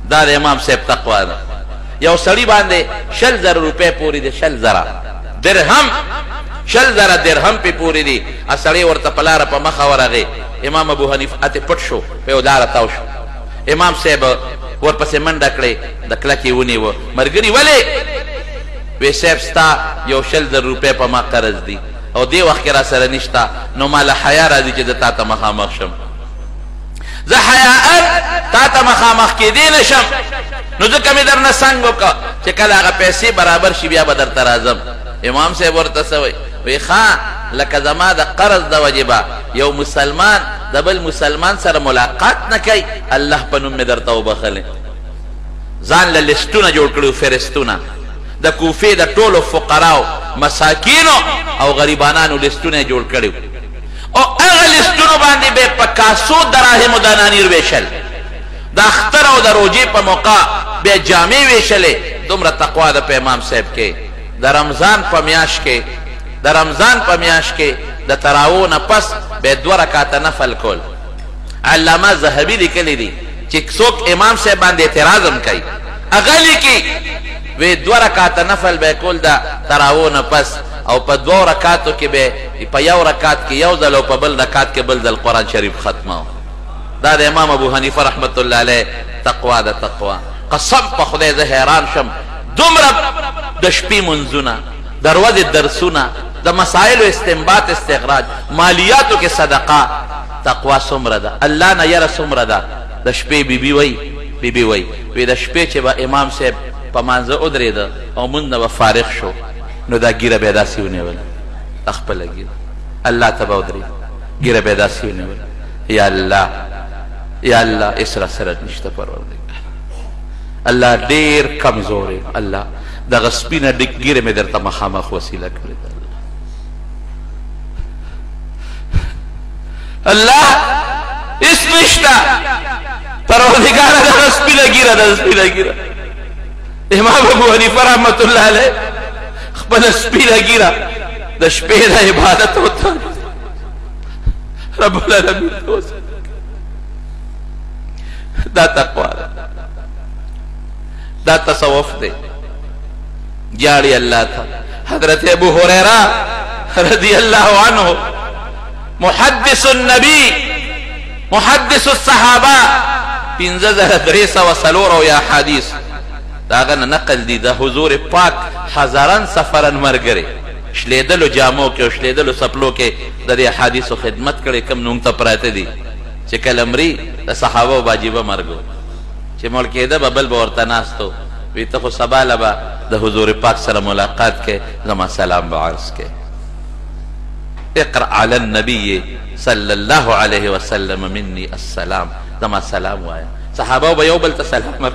دا د امام صاحب تقوا ده. یو سړي باندې 100,000 روپۍ پورې دي، 100,000 درهم، 100,000 درهم پې پورې دي. سړی ورته په لاره په مخه ورغی. امام ابو حنیفه اتې پټ شو، په یو لاره تاو شو. امام صاحب ورپسې منډه کړې، د کلکې ونیوه. ملګري ولې؟ وی صاحب ستا یو 100,000 روپۍ په ما قرض دي او دې وخت کې را سره نشته، نو ما له حیا راځي چې د تا ته مخامخ شم. زه حیاء تا ته مخامخ کېدی نه شم، نو ځکه مې در نه سنګ وکړه چې کله هغه پیسې برابر شي بیا به درته راځم. امام صاحب ورته څه وایي؟ وی ښه لکه زما د قرض د وجې به یو مسلمان د بل مسلمان سره ملاقات نه کوي، الله په نوم مې درته وبخلې. ځان له لسټونه جوړ کړي، فهرستونه د کوفې د ټولو فقراو، مساکینو او غریبانانو لسټونه جوړ کړي، او هغه لسټونو باندې به په کاسو دراهمو دنانیر ویشل. د اختر او د روژې په موقع به جامې ویشلې. دومره تقوا ده په امام صاحب کې. د رمضان په میاشت کې، د رمضان په میاشت کې د تراویح نه پس به 2 رکعاته نفل کول. علامه ذهبي لیکلی دي چې څوک امام صاحب باندې اعتراض هم کوي، هغه لیکي وی 2 رکعاته نفل به کول د تراویح نه پس، او په 2 رکعاتو کې به په یو رکعت کې یو ځل او په بل رکعت کې بل ځل قرآن شریف ختمه. دا د امام ابو حنیفه رحمت الله علیه تقوا ده. تقوا قسم په خدای زه حیران شم، دومره د شپې منځونه، د ورځې درسونه، د مسائلو استنباط استخراج، مالیاتو کې صدقه. تقوا څومره ده، الله نه یره څومره ده. د شپې بیبي وی وی د شپې چې به امام صاحب په مانځه ودرېده او مونږ نه به فارغ شو، نو دا ګیره به یې داسې ونیوله، خپله ګیره الله ته به ودرېد، ګیره به یې داسې ونیوله. یا الله یا الله اسره سره نشته پروردګار، الله ډېر کمزور یم، الله دغه سپینه ګیره مې درته مخامخ وسیله کړې ده. الله هېڅ نشته پروردګاره، دغه سپینه ګیره ده، سپینه ګیره. امام ابو حنیفه رحمت الله علیه خپله سپینه ګیره د شپې د عبادت وته رب العالمین ته وسیله. دا تقوا ده، دا تصوف دی. جاړي الله ته. حضرت ابو هريره رضی الله عنه محدث النبي، محدث الصحابه، 5304 یا حدیث داغه نقل دي د حضور پاک هزاران سفرن مرګري شلیدلو جامو کې او شلیدلو سپلو کې د دې حدیثو خدمت کړي. کم نوم ته پراته دي چې کله مري د صحابه واجبه مرګو چې مړ کېده به بل به ورته ناستو، وی ته خو سبا له به د حضور پاک سره ملاقات کې، زما سلام به عرض کې. اقرأ علی النبی صلی الله علیه وسلم منی السلام، زما سلام وایا. صحابه به یو بل ته سلام.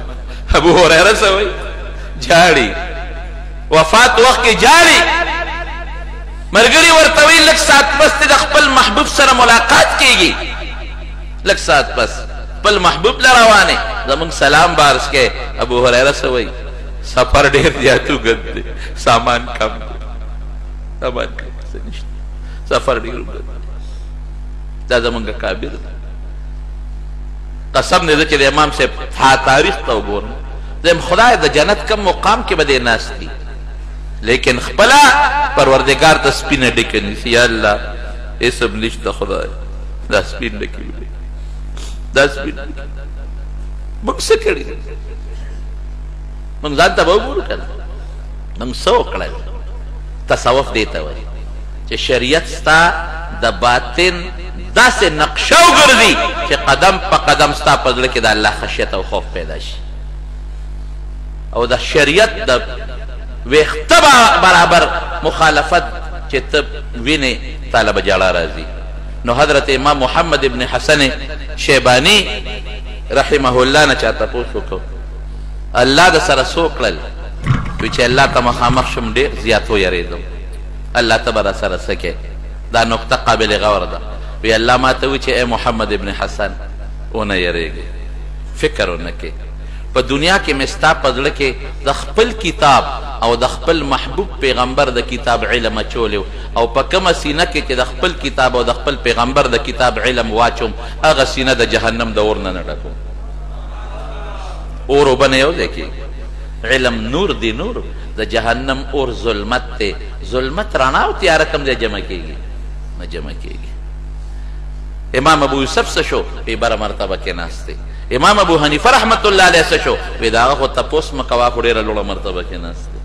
ابو هريره سوي جاړي، وفات وخت کې جاړي. مرګري ورته وی لږ ساعت پس د خپل محبوب سره ملاقات کیږي، لږ ساعت پس خپل محبوب له روانه زمونږ سلام بارس کې. ابو هريره سوي سفر ډېر زیاتو ګد دی، سامان کم دی، سامان کم نشته، سفر ډېر ګد دی. دا زمونږ کابر دی. قسم دې چې د امام صاحب تاریخ ته وګورم، زم خدای د جنت کم مقام کې به دې ناست دي، لیکن خپله پروردګار ته سپینه ډکه نیسي. یا الله اسم نشته خدای، دا سپین ډکې وي، دا سپین موږ څه کړي؟ موږ ځان ته به وګورو که نه، موږ څه وکړل؟ تصوف دې ته وایي چې شریعت ستا د باطن داسې نقشه وګرځي چې قدم په قدم ستا په زړه کې د الله خشیت او خوف پیدا شي، او د شریعت د ویښته برابر مخالفت چې ته وینې تاله به جړه راځي. نو حضرت امام محمد ابن حسن شیبانی رحمه الله نه چا تپوس وکړو، الله د سره څه وکړل؟ وی چې الله ته مخامخ شم ډېر زیات ویرېدم، الله ته به را سره څه کې؟ دا نقطه قابل غور ده. وی الله ما ته وی چې ای محمد ابن حسن ونه یریږي، فکر ونه کې. په دنیا کې مې ستا په زړه کې د خپل کتاب او د خپل محبوب پیغمبر د کتاب علم اچولی، او په کومه سینه کې چې د خپل کتاب او د خپل پیغمبر د کتاب علم واچوم، هغه سینه د جهنم د اور نه نه ډکوم. اور اوبه نه یو ځای کېږي. علم نور دی، نور د جهنم اور ظلمت دی. ظلمت رڼا او تیاره کوم ځای جمع کېږي؟ نه جمع کېږي. امام ابو یوسف څه شو؟ په بره مرتبه کې ناست دی. امام ابو حنیفه رحمت الله علیه څه شو؟ وی د هغه خو تپوس مه کوه، خو ډېره لوړه مرتبه کې ناست دی.